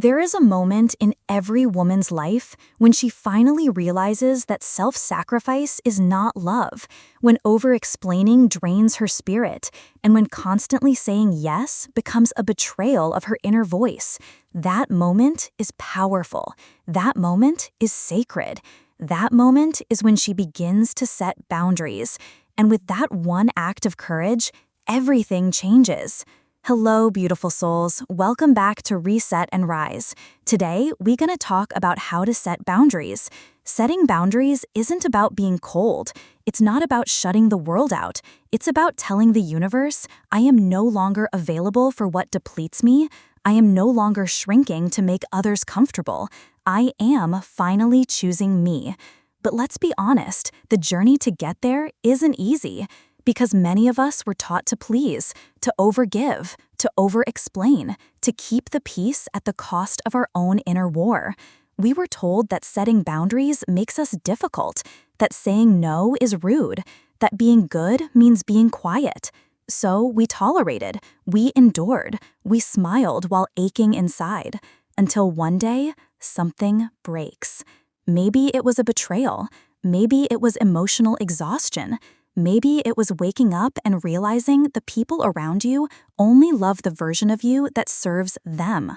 There is a moment in every woman's life when she finally realizes that self-sacrifice is not love, when over-explaining drains her spirit, and when constantly saying yes becomes a betrayal of her inner voice. That moment is powerful. That moment is sacred. That moment is when she begins to set boundaries. And with that one act of courage, everything changes. Hello, beautiful souls. Welcome back to Reset and Rise. Today, we're going to talk about how to set boundaries. Setting boundaries isn't about being cold. It's not about shutting the world out. It's about telling the universe, I am no longer available for what depletes me. I am no longer shrinking to make others comfortable. I am finally choosing me. But let's be honest, the journey to get there isn't easy. Because many of us were taught to please, to overgive, to over-explain, to keep the peace at the cost of our own inner war. We were told that setting boundaries makes us difficult, that saying no is rude, that being good means being quiet. So we tolerated, we endured, we smiled while aching inside, until one day, something breaks. Maybe it was a betrayal, maybe it was emotional exhaustion. Maybe it was waking up and realizing the people around you only love the version of you that serves them.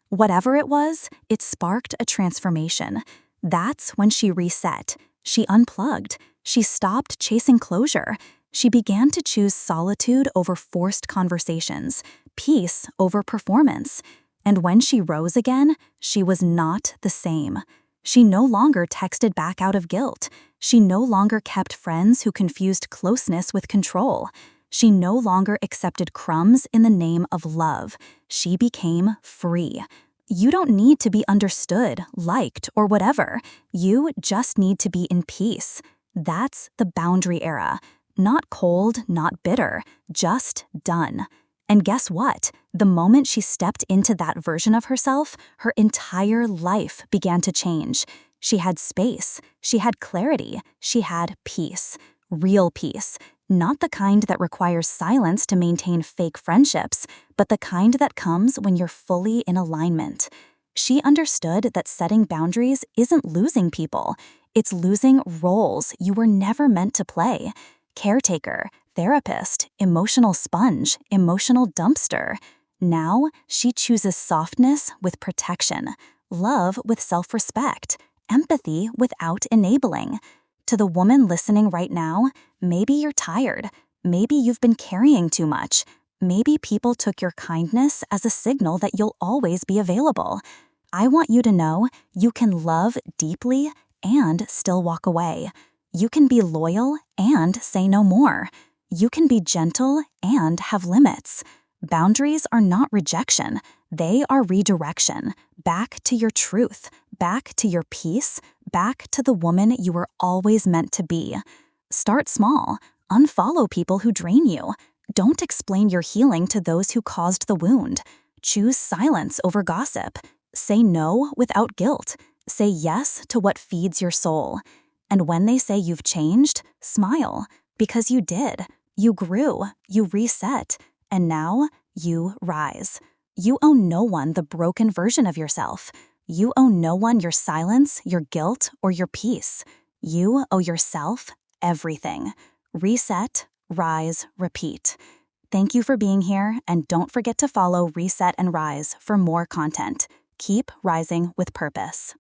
Whatever it was, it sparked a transformation. That's when she reset. She unplugged. She stopped chasing closure. She began to choose solitude over forced conversations, peace over performance. And when she rose again, she was not the same. She no longer texted back out of guilt. She no longer kept friends who confused closeness with control. She no longer accepted crumbs in the name of love. She became free. You don't need to be understood, liked, or whatever. You just need to be in peace. That's the boundary era. Not cold, not bitter, just done. And guess what? The moment she stepped into that version of herself, her entire life began to change. She had space, she had clarity, she had peace. Real peace. Not the kind that requires silence to maintain fake friendships, but the kind that comes when you're fully in alignment. She understood that setting boundaries isn't losing people. It's losing roles you were never meant to play. Caretaker, therapist, emotional sponge, emotional dumpster. Now, she chooses softness with protection, love with self-respect, empathy without enabling. To the woman listening right now, maybe you're tired. Maybe you've been carrying too much. Maybe people took your kindness as a signal that you'll always be available. I want you to know you can love deeply and still walk away. You can be loyal and say no more. You can be gentle and have limits. Boundaries are not rejection. They are redirection. Back to your truth, back to your peace, back to the woman you were always meant to be. Start small. Unfollow people who drain you. Don't explain your healing to those who caused the wound. Choose silence over gossip. Say no without guilt. Say yes to what feeds your soul. And when they say you've changed, smile, because you did. You grew, you reset, and now you rise. You owe no one the broken version of yourself. You owe no one your silence, your guilt, or your peace. You owe yourself everything. Reset, rise, repeat. Thank you for being here, and don't forget to follow Reset and Rise for more content. Keep rising with purpose.